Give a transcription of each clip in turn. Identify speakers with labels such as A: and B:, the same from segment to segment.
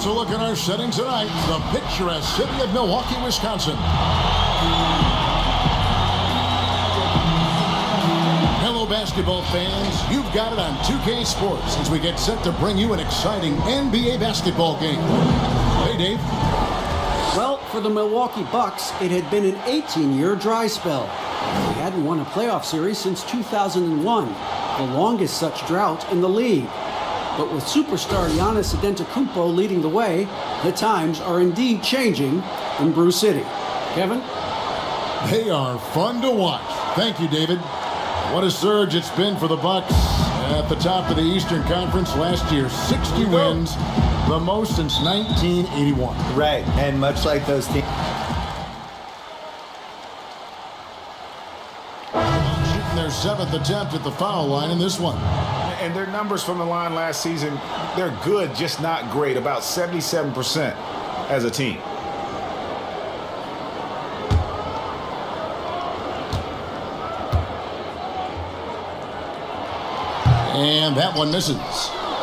A: Let's look at our setting tonight. The picturesque city of Milwaukee, Wisconsin. Hello, basketball fans. You've got it on 2K Sports as we get set to bring you an exciting NBA basketball game. Hey, Dave.
B: Well, for the Milwaukee Bucks, it had been an 18-year dry spell. They hadn't won a playoff series since 2001, the longest such drought in the league. But with superstar Giannis Antetokounmpo leading the way, the times are indeed changing in Brew City. Kevin?
A: They are fun to watch. Thank you, David. What a surge it's been for the Bucks at the top of the Eastern Conference last year. 60 wins, the most since 1981.
C: Right, and much like those teams.
A: Shooting their 7th attempt at the foul line in this one.
D: And their numbers from the line last season, they're good, just not great. About 77% as a team.
A: And that one misses.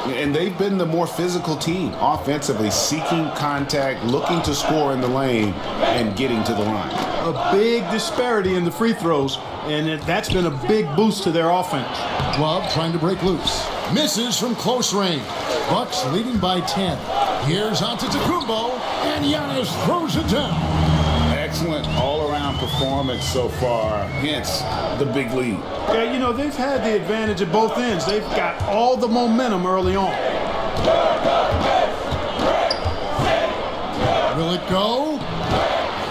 D: And they've been the more physical team, offensively, seeking contact, looking to score in the lane, and getting to the line.
E: A big disparity in the free throws, and that's been a big boost to their offense.
A: Love trying to break loose. Misses from close range. Bucks leading by 10. Here's Antetokounmpo, and Giannis throws it down.
D: Excellent all-around performance so far, hence the big lead.
E: Yeah, you know, they've had the advantage at both ends. They've got all the momentum early on.
A: Will it go?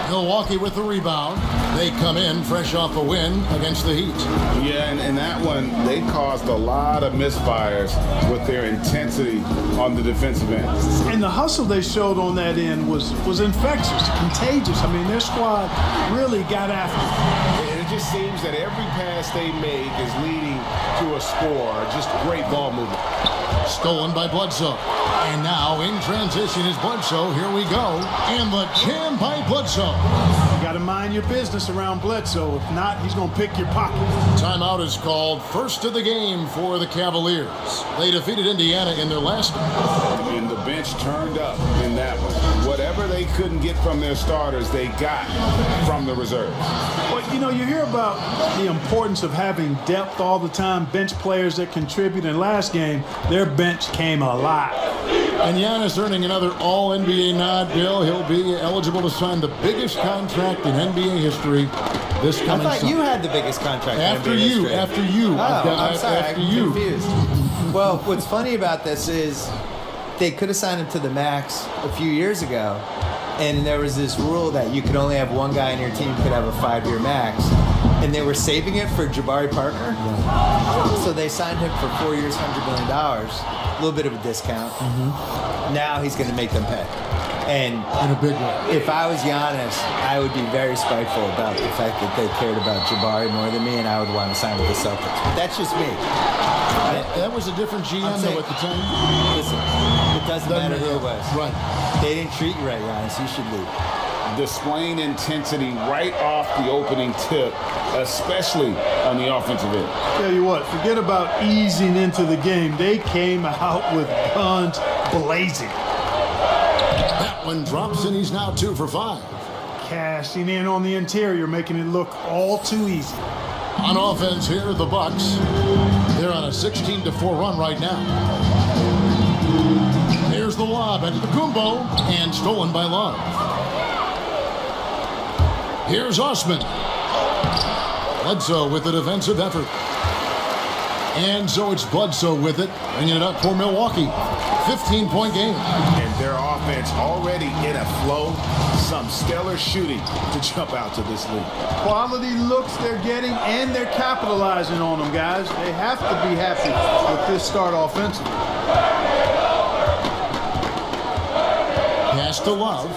A: Milwaukee with the rebound. They come in fresh off a win against the Heat.
D: Yeah, and that one, they caused a lot of misfires with their intensity on the defensive end.
E: And the hustle they showed on that end was infectious, contagious. I mean, their squad really got after it.
D: It just seems that every pass they make is leading to a score. Just great ball movement.
A: Stolen by Bledsoe. And now in transition is Bledsoe. Here we go. And the jam by Bledsoe.
E: You got to mind your business around Bledsoe. If not, he's going to pick your pocket.
A: Timeout is called. First of the game for the Cavaliers. They defeated Indiana in their last game.
D: And the bench turned up in that one. Whatever they couldn't get from their starters, they got from the reserves.
E: Well, you know, you hear about the importance of having depth all the time, bench players that contribute. In last game, their bench came alive.
A: And Giannis earning another All-NBA nod, Bill. He'll be eligible to sign the biggest contract in NBA history this coming
C: I thought
A: summer.
C: you had the biggest contract
A: After
C: in NBA
A: you,
C: history.
A: after you.
C: Oh, I'm sorry,
A: after
C: I'm
A: you.
C: confused. Well, what's funny about this is they could have signed him to the max a few years ago, and there was this rule that you could only have one guy in your team could have a 5-year max, and they were saving it for Jabari Parker. So they signed him for 4 years, $100 million, a little bit of a discount. Now he's going to make them pay. And
A: In a big way.
C: if I was Giannis, I would be very spiteful about the fact that they cared about Jabari more than me, and I would want to sign with the Celtics. But that's just me.
A: That was a different GM, though, at the time.
C: Listen, it doesn't matter who it was.
A: Right.
C: They didn't treat you right, Giannis. You should leave.
D: Displaying intensity right off the opening tip, especially on the offensive end.
E: Tell you what, forget about easing into the game. They came out with guns blazing.
A: That one drops, and he's now 2 for 5.
E: Cashing in on the interior, making it look all too easy.
A: On offense here, the Bucks. They're on a 16-4 run right now. Here's the lob at Antetokounmpo, and stolen by Love. Here's Osman. Bledsoe with the defensive effort. And so it's Bledsoe with it, bringing it up for Milwaukee. 15-point game.
D: And their offense already in a flow. Some stellar shooting to jump out to this league.
E: Quality looks they're getting, and they're capitalizing on them, guys. They have to be happy with this start offensively.
A: Pass to Love.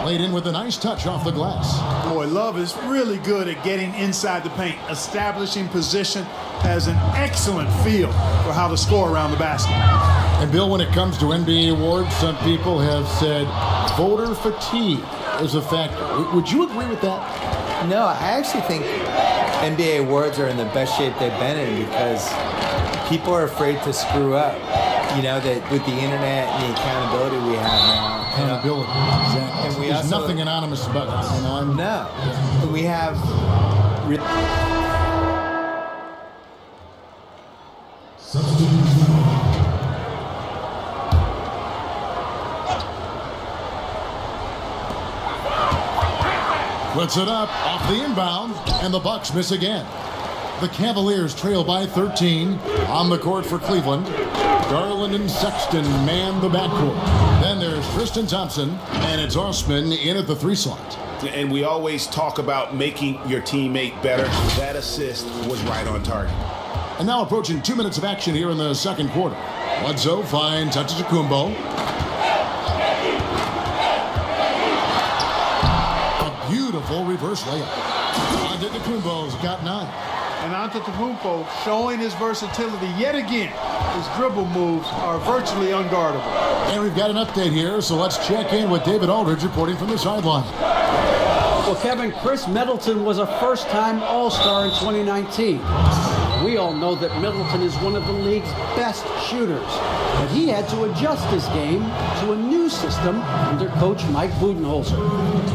A: Laid in with a nice touch off the glass.
E: Boy, Love is really good at getting inside the paint, establishing position, has an excellent feel for how to score around the basket.
A: And Bill, when it comes to NBA awards, some people have said voter fatigue is a factor. Would you agree with that?
C: No, I actually think NBA awards are in the best shape they've been in because people are afraid to screw up. You know, that with the internet and the accountability we have now.
A: Accountability. Exactly.
C: And we
A: There's
C: also-
A: nothing anonymous about it. You know,
C: No. And we have.
A: Puts it up off the inbound, and the Bucks miss again. The Cavaliers trail by 13 on the court for Cleveland. Garland and Sexton man the backcourt. Then there's Tristan Thompson, and it's Osman in at the 3 slot.
D: And we always talk about making your teammate better. That assist was right on target.
A: And now approaching 2 minutes of action here in the second quarter. Bledsoe finds Antetokounmpo. A beautiful reverse layup. Antetokounmpo's got 9.
E: And Antetokounmpo showing his versatility yet again. His dribble moves are virtually unguardable.
A: And we've got an update here, so let's check in with David Aldridge reporting from the sideline.
B: Well, Kevin, Chris Middleton was a first-time All-Star in 2019. We all know that Middleton is one of the league's best shooters, but he had to adjust his game to a new system under coach Mike Budenholzer.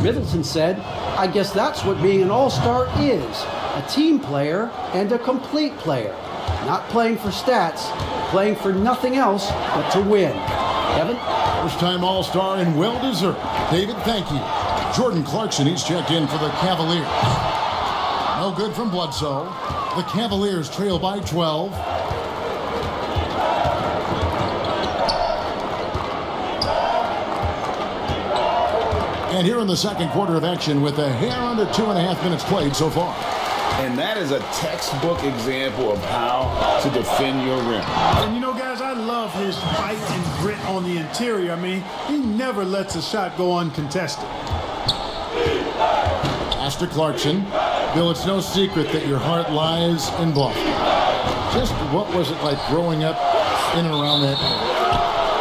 B: Middleton said, "I guess that's what being an All-Star is, a team player and a complete player. Not playing for stats, playing for nothing else but to win." Kevin?
A: First-time All-Star and well-deserved. David, thank you. Jordan Clarkson, he's checked in for the Cavaliers. No good from Bledsoe. The Cavaliers trail by 12. And here in the second quarter of action with a hair under 2.5 minutes played so far.
D: And that is a textbook example of how to defend your rim.
E: And you know, guys, I love his fight and grit on the interior. I mean, he never lets a shot go uncontested.
A: Pass to Clarkson. Bill, it's no secret that your heart lies in Boston. Just what was it like growing up in and around that area?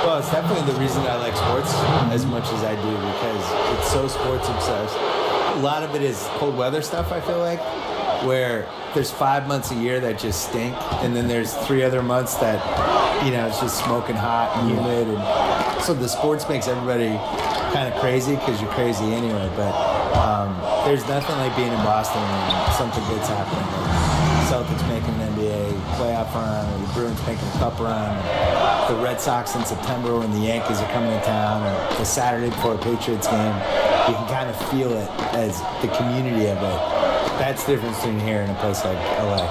C: Well, it's definitely the reason I like sports as much as I do, because it's so sports obsessed. A lot of it is cold weather stuff, I feel like, where there's 5 months a year that just stink, and then there's 3 other months that, you know, it's just smoking hot and humid. And so the sports makes everybody kind of crazy because you're crazy anyway. But there's nothing like being in Boston when something good's happening. Like Celtics making an NBA playoff run, or the Bruins making a cup run, or the Red Sox in September when the Yankees are coming to town, or the Saturday before a Patriots game. You can kind of feel it as the community of it. That's the difference between here and a place like LA.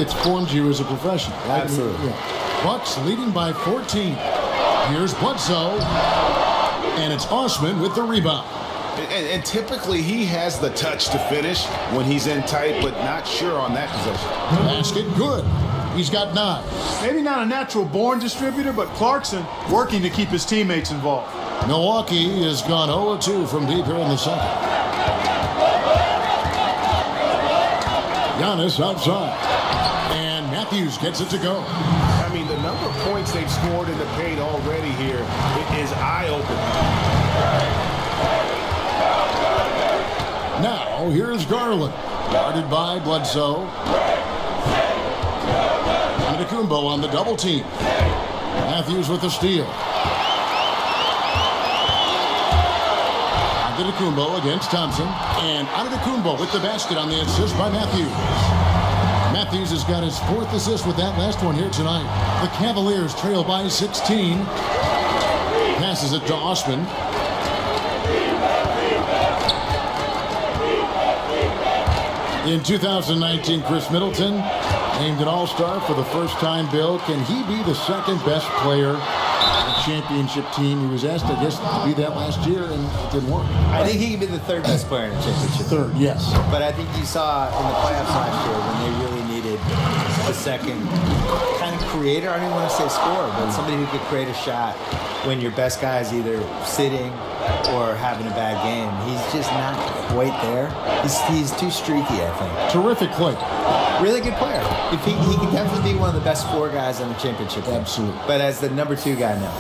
A: It's formed you as a professional. Right?
C: Absolutely.
A: Yeah. Bucks leading by 14. Here's Bledsoe, and it's Osman with the rebound.
D: And typically he has the touch to finish when he's in tight, but not sure on that possession.
A: Basket good. He's got 9.
E: Maybe not a natural born distributor, but Clarkson working to keep his teammates involved.
A: Milwaukee has gone 0-2 from deep here in the second. Giannis outside. And Matthews gets it to go.
D: I mean, the number of points they've scored in the paint already here is eye-opening.
A: Now, here's Garland. Guarded by Bledsoe. Antetokounmpo on the double team. Matthews with the steal. Antetokounmpo against Thompson. And Antetokounmpo with the basket on the assist by Matthews. Matthews has got his 4th assist with that last one here tonight. The Cavaliers trail by 16. Passes it to Osman. In 2019, Chris Middleton named an All-Star for the first time. Bill, can he be the second best player on the championship team? He was asked, I guess, to be that last year, and it didn't work.
C: I think he could be the 3rd best player in the championship.
A: 3rd, yes.
C: But I think you saw in the playoffs last year when they really needed a second kind of creator. I don't even want to say scorer, but somebody who could create a shot when your best guy is either sitting or having a bad game. He's just not quite there. He's too streaky, I think.
A: Terrific play.
C: Really good player. If he can definitely be one of the best 4 guys on the championship team.
A: Absolutely.
C: But as the number 2 guy now.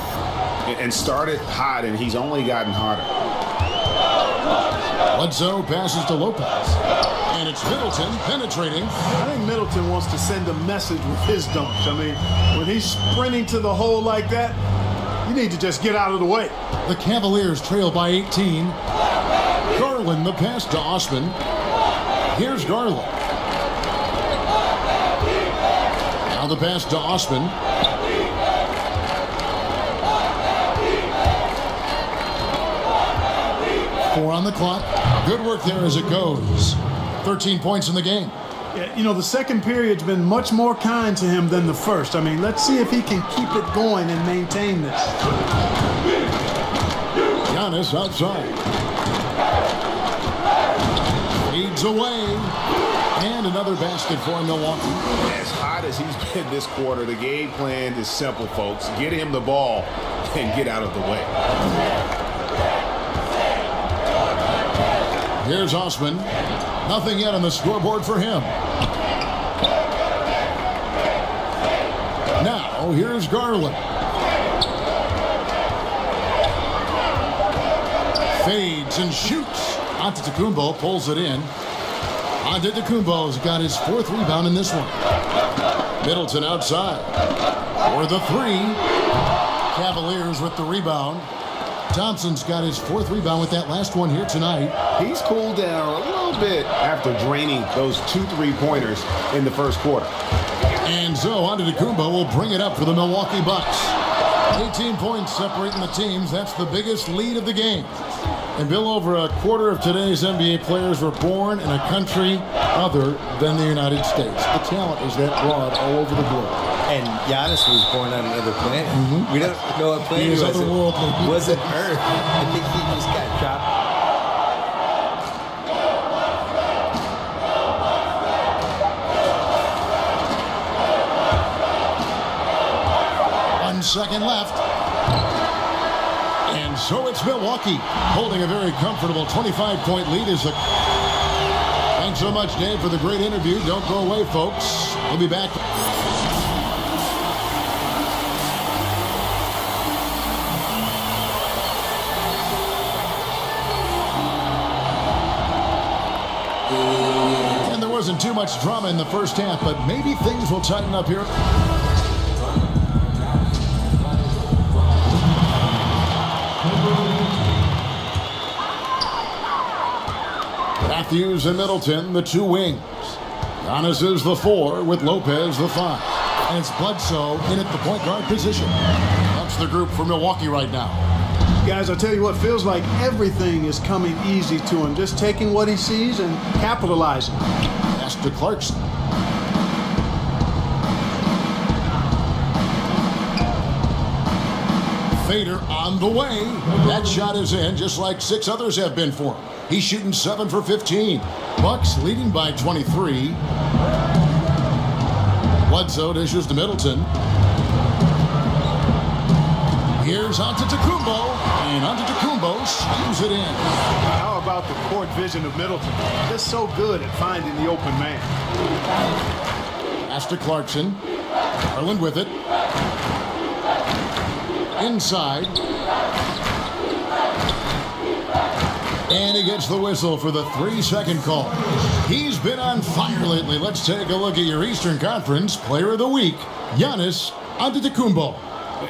D: And started hot, and he's only gotten hotter.
A: Bledsoe passes to Lopez. And it's Middleton penetrating.
E: I think Middleton wants to send a message with his dunks. I mean, when he's sprinting to the hole like that, you need to just get out of the way.
A: The Cavaliers trail by 18. Garland the pass to Osman. Here's Garland. Now the pass to Osman. Four on the clock. Good work there as it goes. 13 points in the game.
E: Yeah, you know, the second period's been much more kind to him than the first. I mean, let's see if he can keep it going and maintain this.
A: Giannis outside. Leads away. And another basket for Milwaukee.
D: As hot as he's been this quarter, the game plan is simple, folks. Get him the ball and get out of the way.
A: Here's Osman. Nothing yet on the scoreboard for him. Now, here's Garland. Fades and shoots. Antetokounmpo pulls it in. Antetokounmpo's got his fourth rebound in this one. Middleton outside. For the three. Cavaliers with the rebound. Thompson's got his fourth rebound with that last one here tonight.
D: He's cooled down a little bit after draining those 2 3-pointers in the first quarter.
A: And so Antetokounmpo will bring it up for the Milwaukee Bucks. 18 points separating the teams. That's the biggest lead of the game. And Bill, over a quarter of today's NBA players were born in a country other than the United States. The talent is that broad all over the globe.
C: And Giannis was born on another planet. We don't know what planet
A: He is
C: was.
A: otherworldly.
C: Was it Earth? I think he just got dropped.
A: One second left. And so it's Milwaukee holding a very comfortable 25-point lead. Thanks so much, Dave, for the great interview. Don't go away, folks. We'll be back. And there wasn't too much drama in the first half, but maybe things will tighten up here. Matthews and Middleton, the two wings. Giannis is the 4 with Lopez the 5. And it's Bledsoe in at the point guard position. That's the group for Milwaukee right now.
E: Guys, I'll tell you what, feels like everything is coming easy to him. Just taking what he sees and capitalizing.
A: Pass to Clarkson. Fader on the way. That shot is in, just like 6 others have been for him. He's shooting 7 for 15. Bucks leading by 23. Bledsoe dishes to Middleton. Here's Antetokounmpo, and Antetokounmpo slams it in.
E: How about the court vision of Middleton? Just so good at finding the open man.
A: Pass to Clarkson. Garland with it. Inside. And he gets the whistle for the 3-second call. He's been on fire lately. Let's take a look at your Eastern Conference Player of the Week, Giannis Antetokounmpo.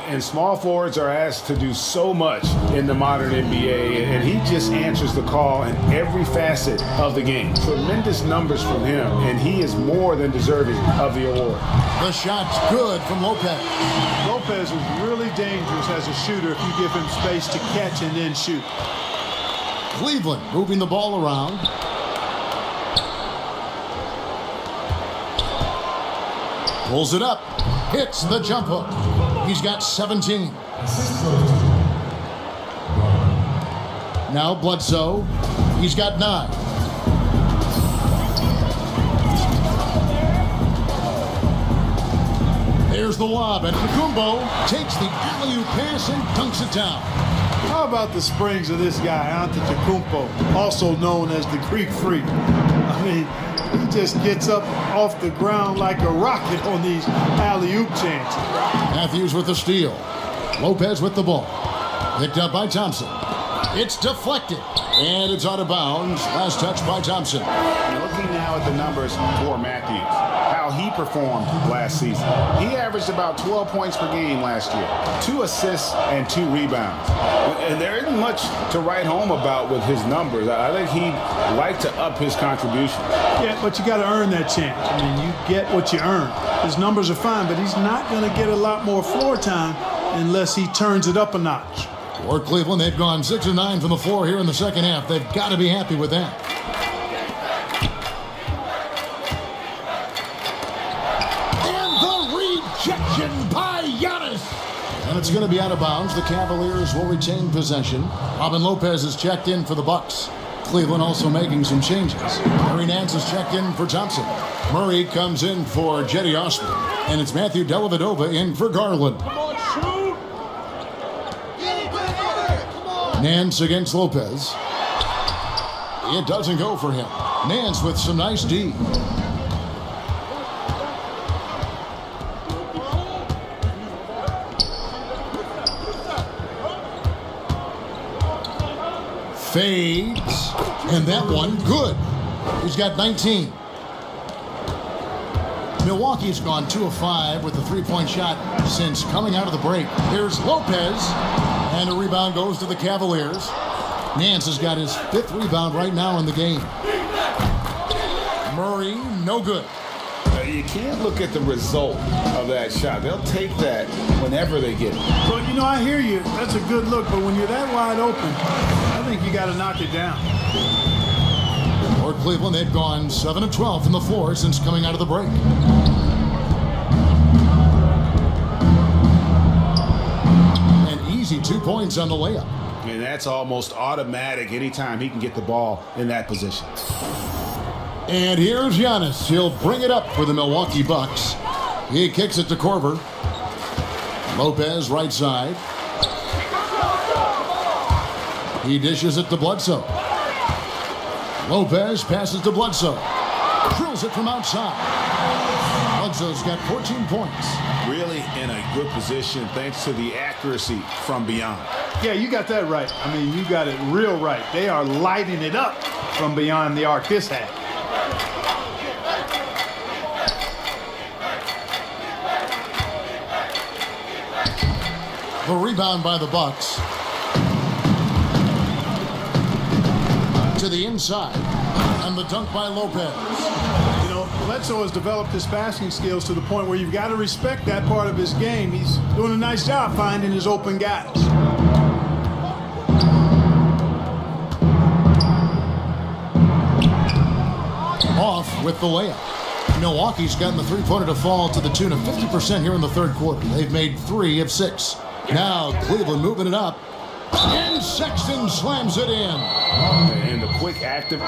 D: And small forwards are asked to do so much in the modern NBA, and he just answers the call in every facet of the game. Tremendous numbers from him, and he is more than deserving of the award.
A: The shot's good from Lopez.
E: Lopez is really dangerous as a shooter if you give him space to catch and then shoot.
A: Cleveland moving the ball around. Pulls it up. Hits the jump hook. He's got 17. Now Bledsoe. He's got 9. There's the lob, and Antetokounmpo takes the alley-oop pass and dunks it down.
E: How about the springs of this guy, Antetokounmpo, also known as the Greek Freak? I mean, he just gets up off the ground like a rocket on these alley-oop chances.
A: Matthews with the steal. Lopez with the ball. Picked up by Thompson. It's deflected, and it's out of bounds. Last touch by Thompson.
D: Looking now now at the numbers for Matthews, how he performed last season. He averaged about 12 points per game last year, 2 assists and 2 rebounds. And there isn't much to write home about with his numbers. I think he'd like to up his contribution.
E: Yeah, but you got to earn that chance. I mean, you get what you earn. His numbers are fine, but he's not going to get a lot more floor time unless he turns it up a notch.
A: For Cleveland, they've gone 6 of 9 from the floor here in the second half. They've got to be happy with that. And the rejection by Giannis. And it's going to be out of bounds. The Cavaliers will retain possession. Robin Lopez is checked in for the Bucks. Cleveland also making some changes. Larry Nance is checked in for Thompson. Murray comes in for Jetty Osman. And it's Matthew Dellavedova in for Garland. Nance against Lopez. It doesn't go for him. Nance with some nice D. Fades. And that one, good. He's got 19. Milwaukee's gone 2 of 5 with the three-point shot since coming out of the break. Here's Lopez. And a rebound goes to the Cavaliers. Nance has got his 5th rebound right now in the game. Murray, no good.
D: You can't look at the result of that shot. They'll take that whenever they get it.
E: But, you know, I hear you. That's a good look. But when you're that wide open, I think you got to knock it down.
A: For Cleveland, they've gone 7 of 12 from the floor since coming out of the break. Easy 2 points on the layup.
D: And that's almost automatic anytime he can get the ball in that position.
A: And here's Giannis. He'll bring it up for the Milwaukee Bucks. He kicks it to Korver. Lopez right side. He dishes it to Bledsoe. Lopez passes to Bledsoe. Drills it from outside. Bledsoe's got 14 points.
D: Really in a good position thanks to the accuracy from beyond.
E: Yeah, you got that right. I mean, you got it real right. They are lighting it up from beyond the arc this half.
A: The rebound by the Bucks. To the inside. And the dunk by Lopez.
E: You know, Bledsoe has developed his passing skills to the point where you've got to respect that part of his game. He's doing a nice job finding his open guys.
A: Off with the layup. Milwaukee's gotten the three-pointer to fall to the tune of 50% here in the third quarter. They've made 3 of 6. Now Cleveland moving it up. And Sexton slams it in.
D: And the quick active.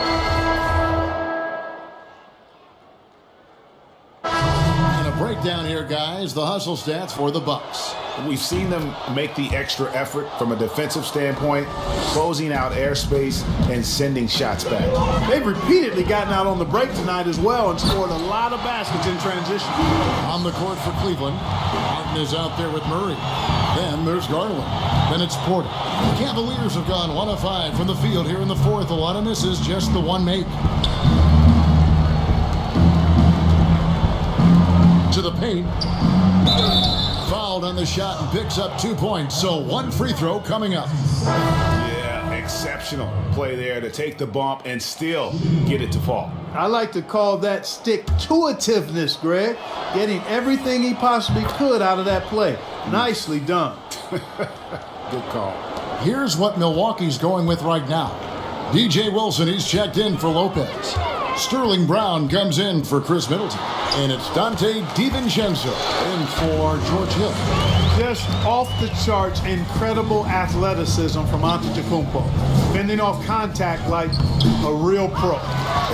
A: And a breakdown here, guys. The hustle stats for the Bucks.
D: We've seen them make the extra effort from a defensive standpoint, closing out airspace and sending shots back.
E: They've repeatedly gotten out on the break tonight as well and scored a lot of baskets in transition.
A: On the court for Cleveland, Martin is out there with Murray. Then there's Garland. Then it's Porter. The Cavaliers have gone 1 of 5 from the field here in the fourth. A lot of misses, just the one make. To the paint. Fouled on the shot and picks up 2 points. So 1 free throw coming up.
D: Yeah, exceptional play there to take the bump and still get it to fall.
E: I like to call that stick-to-itiveness, Greg. Getting everything he possibly could out of that play. Nicely done.
D: Good call.
A: Here's what Milwaukee's going with right now. DJ Wilson, he's checked in for Lopez. Sterling Brown comes in for Chris Middleton. And it's Dante DiVincenzo in for George Hill.
E: Just off the charts, incredible athleticism from Antetokounmpo. Fending off contact like a real pro.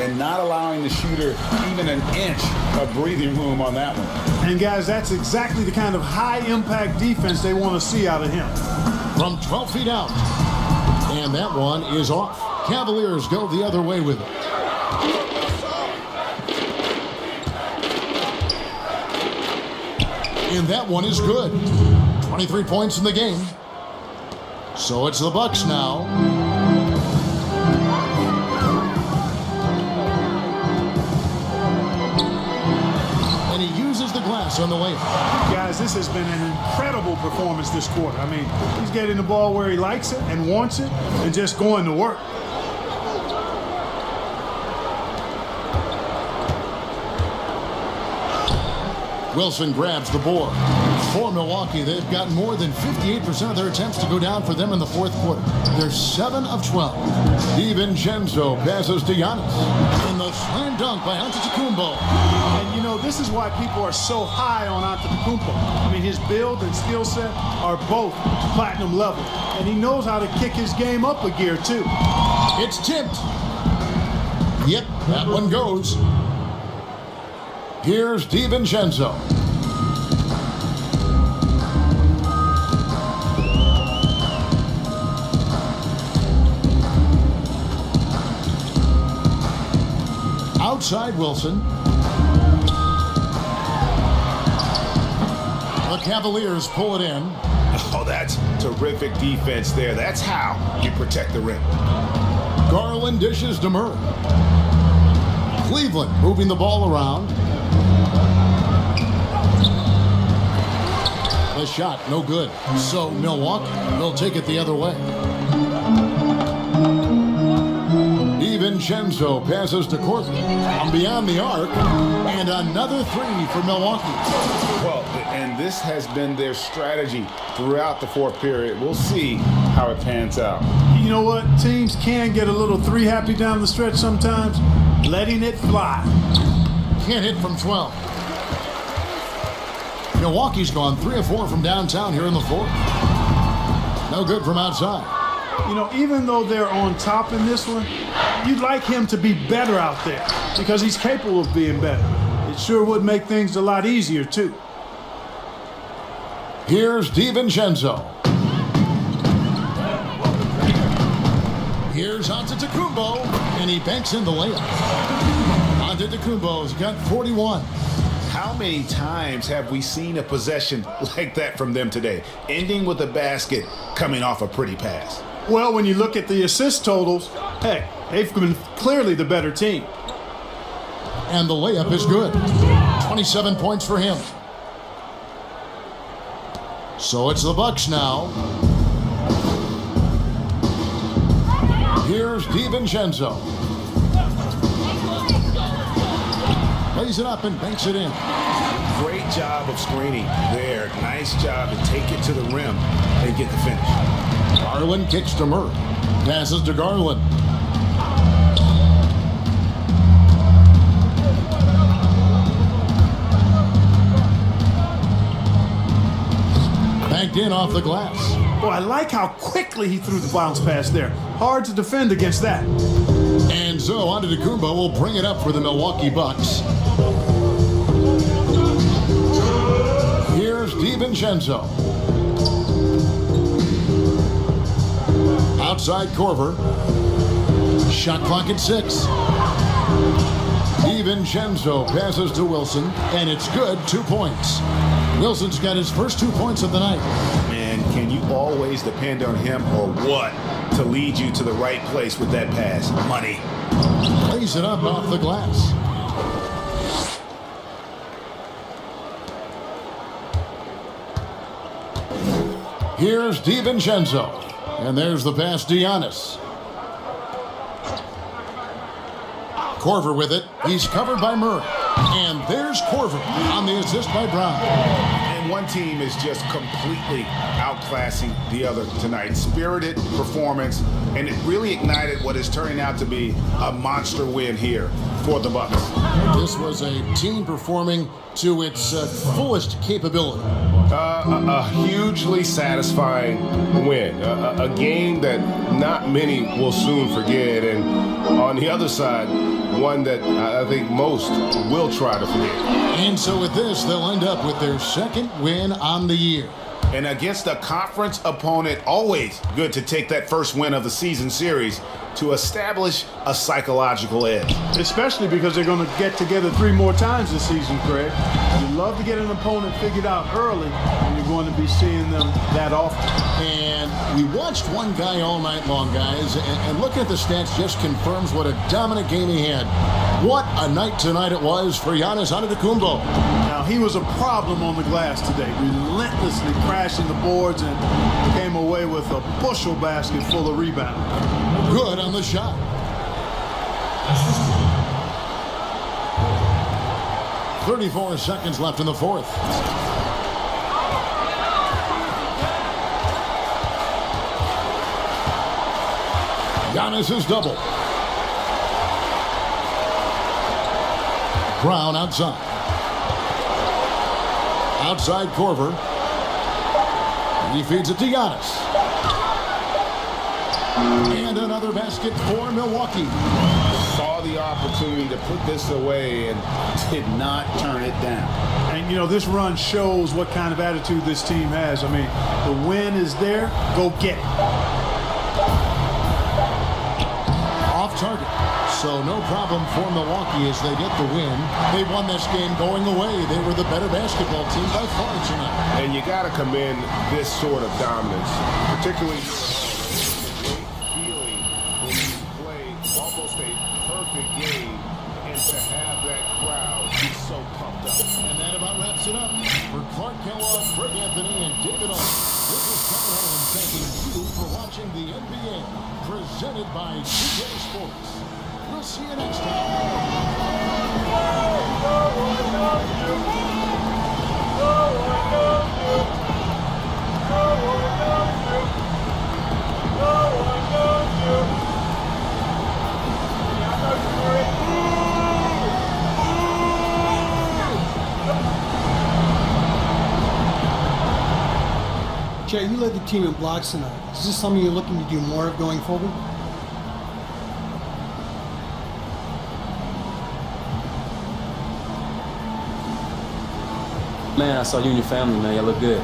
D: And not allowing the shooter even an inch of breathing room on that one.
E: And guys, that's exactly the kind of high-impact defense they want to see out of him.
A: From 12 feet out. And that one is off. Cavaliers go the other way with it. And that one is good. 23 points in the game. So it's the Bucks now. Bucks on the layup.
E: Guys, this has been an incredible performance this quarter. I mean, he's getting the ball where he likes it and wants it and just going to work.
A: Wilson grabs the board. For Milwaukee, they've got more than 58% of their attempts to go down for them in the fourth quarter. They're 7 of 12. DiVincenzo passes to Giannis. In the slam dunk by Antetokounmpo.
E: And, you know, this is why people are so high on Antetokounmpo. I mean, his build and skill set are both platinum level. And he knows how to kick his game up a gear, too.
A: It's tipped. Yep, that one goes. Here's DiVincenzo. Outside Wilson. The Cavaliers pull it in.
D: Oh, that's terrific defense there. That's how you protect the rim.
A: Garland dishes to Murray. Cleveland moving the ball around. The shot, no good. So Milwaukee will take it the other way. DiVincenzo passes to Korver from beyond the arc, and another three for Milwaukee.
D: Well, and this has been their strategy throughout the fourth period. We'll see how it pans out.
E: You know what? Teams can get a little three happy down the stretch sometimes. Letting it fly.
A: Can't hit from 12. Milwaukee's gone 3 of 4 from downtown here in the fourth. No good from outside.
E: You know, even though they're on top in this one, you'd like him to be better out there because he's capable of being better. It sure would make things a lot easier, too.
A: Here's DiVincenzo. Here's Antetokounmpo, and he banks in the layup. Antetokounmpo's got 41.
D: How many times have we seen a possession like that from them today, ending with a basket coming off a pretty pass?
E: Well, when you look at the assist totals, heck, they've been clearly the better team.
A: And the layup is good. 27 points for him. So it's the Bucks now. Here's DiVincenzo. Lays it up and banks it in.
D: Great job of screening there. Nice job to take it to the rim and get the finish.
A: Garland kicks to Murray. Passes to Garland. Banked in off the glass.
E: Boy, I like how quickly he threw the bounce pass there. Hard to defend against that.
A: And so Antetokounmpo will bring it up for the Milwaukee Bucks. Here's DiVincenzo. Outside Korver. Shot clock at 6. DiVincenzo passes to Wilson, and it's good, 2 points. Wilson's got his first 2 points of the night.
D: Man, can you always depend on him or what to lead you to the right place with that pass? Money.
A: Lays it up off the glass. Here's DiVincenzo. And there's the pass to Giannis. Korver with it. He's covered by Murray. And there's Korver on the assist by Brown.
D: And one team is just completely outclassing the other tonight. Spirited performance, and it really ignited what is turning out to be a monster win here for the Bucks.
A: This was a team performing to its fullest capability.
F: A hugely satisfying win. A game that not many will soon forget. And on the other side, one that I think most will try to forget.
A: And so with this, they'll end up with their second win on the year.
D: And against a conference opponent, always good to take that first win of the season series
F: to establish a psychological edge.
E: Especially because they're going to get together 3 more times this season, Craig. You love to get an opponent figured out early, and you're going to be seeing them that often.
A: And we watched one guy all night long, guys, and looking at the stats just confirms what a dominant game he had. What a night tonight it was for Giannis Antetokounmpo.
E: Now, he was a problem on the glass today, relentlessly crashing the boards and came away with a bushel basket full of rebounds.
A: Good on the shot. "34 seconds left in the fourth. Giannis is double. Brown outside. Outside Korver. He feeds it to Giannis. And another basket for Milwaukee.
F: Saw the opportunity to put this away and did not turn it down.
E: And, you know, this run shows what kind of attitude this team has. I mean, the win is there, go get it.
A: Off target. So no problem for Milwaukee as they get the win. They won this game going away. They were the better basketball team by far tonight.
F: And you got to commend this sort of dominance, particularly almost a perfect game, and to have that crowd be so pumped up.
A: And that about wraps it up. For Clark Kellogg, Greg Anthony, and David Owens, this is Kevin Harlan thanking you for watching the NBA, presented by 2K Sports. We'll see you next time.
G: Jay, you led the team in blocks tonight. Is this something you're looking to do more of going forward?
H: Man, I saw you and your family, man. Y'all look good.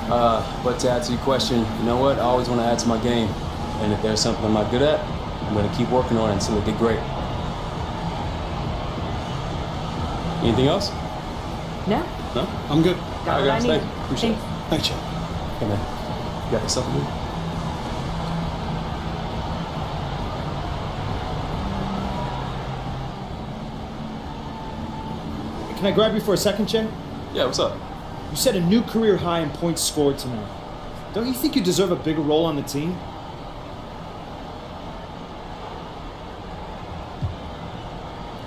H: But to answer your question, you know what? I always want to add to my game. And if there's something I'm not good at, I'm going to keep working on it until it get great. Anything else?
I: No.
H: No?
G: I'm good.
H: All right, guys. Thank you. Appreciate it.
G: Thanks, Jay.
H: Hey, man. You got yourself a good?
J: Can I grab you for a second, Jay?
H: Yeah, what's up?
J: You set a new career high in points scored tonight. Don't you think you deserve a bigger role on the team?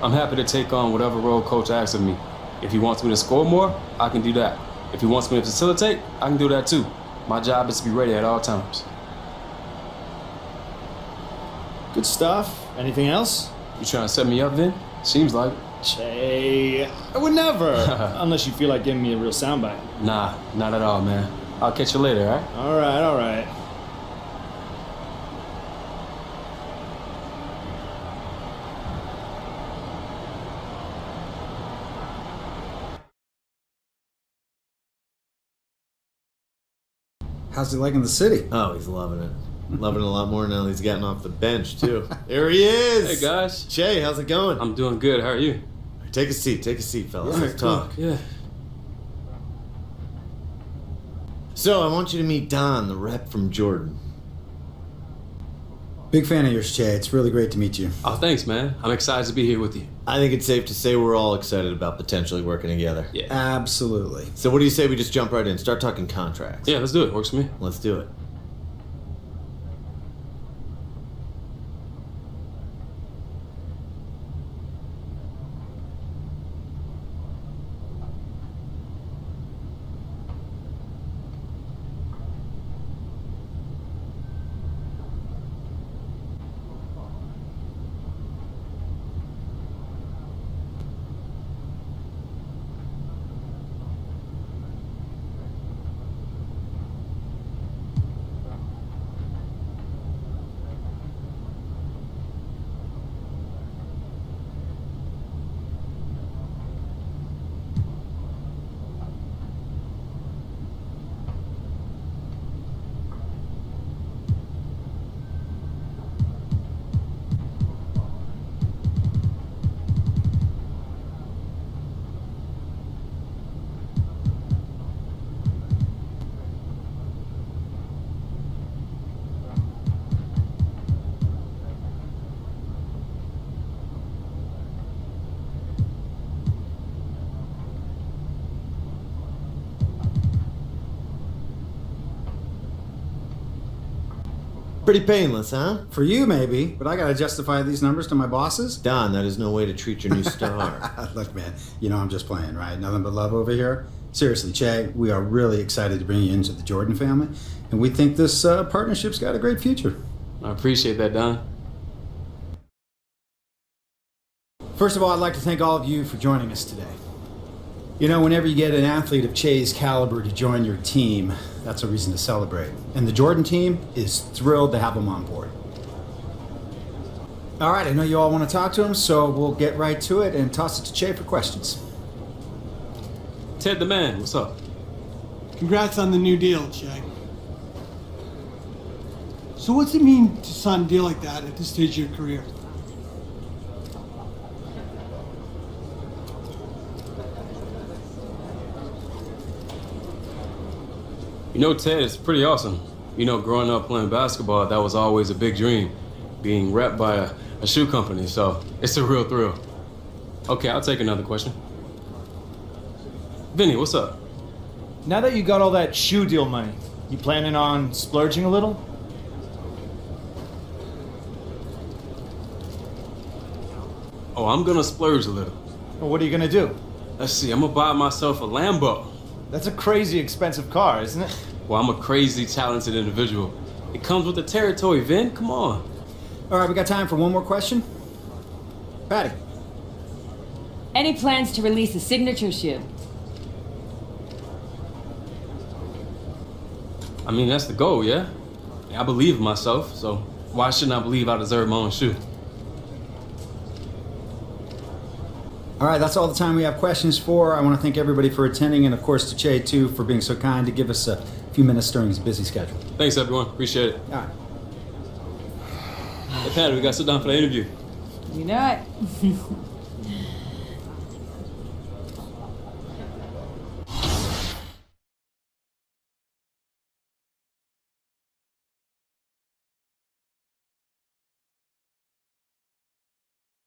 H: I'm happy to take on whatever role coach asks of me. If he wants me to score more, I can do that. If he wants me to facilitate, I can do that too. My job is to be ready at all times.
J: Good stuff. Anything else?
H: You trying to set me up then? Seems like it.
J: Jay, I would never. Unless you feel like giving me a real soundbite.
H: Nah, not at all, man. I'll catch you later, all right?
J: All right, all right.
K: How's he liking the city?
L: Oh, he's loving it. Loving it a lot more now that he's gotten off the bench, too. There he is!
H: Hey, guys.
L: Jay, how's it going?
H: I'm doing good. How are you?
L: Take a seat, fellas.
H: Yeah,
L: Let's talk.
H: Yeah.
L: So, I want you to meet Don, the rep from Jordan.
K: Big fan of yours, Jay. It's really great to meet you.
H: Oh, thanks, man. I'm excited to be here with you.
L: I think it's safe to say we're all excited about potentially working together.
H: Yeah.
K: Absolutely.
L: So what do you say we just jump right in, start talking contracts?
H: Yeah, let's do it. Works for me.
L: Let's do it. Pretty painless, huh?
K: For you, maybe, but I gotta justify these numbers to my bosses.
L: Don, that is no way to treat your new star.
K: Look, man, you know I'm just playing, right? Nothing but love over here. Seriously, Che, we are really excited to bring you into the Jordan family, and we think this partnership's got a great future.
H: I appreciate that, Don.
K: First of all, I'd like to thank all of you for joining us today. You know, whenever you get an athlete of Che's caliber to join your team, that's a reason to celebrate. And the Jordan team is thrilled to have him on board. All right, I know you all want to talk to him, so we'll get right to it and toss it to Che for questions.
H: Ted the man, what's up?
G: Congrats on the new deal, Che. So what's it mean to sign a deal like that at this stage of your career?
H: You know, Ted, it's pretty awesome. You know, growing up playing basketball, that was always a big dream, being repped by a shoe company, so it's a real thrill. Okay, I'll take another question. Vinny, what's up?
J: Now that you got all that shoe deal money, you planning on splurging a little?
H: Oh, I'm gonna splurge a little.
J: Well, what are you gonna do?
H: Let's see, I'm gonna buy myself a Lambo.
J: That's a crazy expensive car, isn't it?
H: Well, I'm a crazy talented individual. It comes with the territory, Vin, come on.
K: All right, we got time for one more question. Patty.
I: Any plans to release a signature shoe?
H: I mean, that's the goal, yeah? I believe in myself, so why shouldn't I believe I deserve my own shoe?
K: All right, that's all the time we have questions for. I want to thank everybody for attending, and of course to Che, too, for being so kind to give us a few minutes during his busy schedule.
H: Thanks, everyone. Appreciate it.
K: All right.
H: Hey, Patty, we got to sit down for the interview.
I: You know it.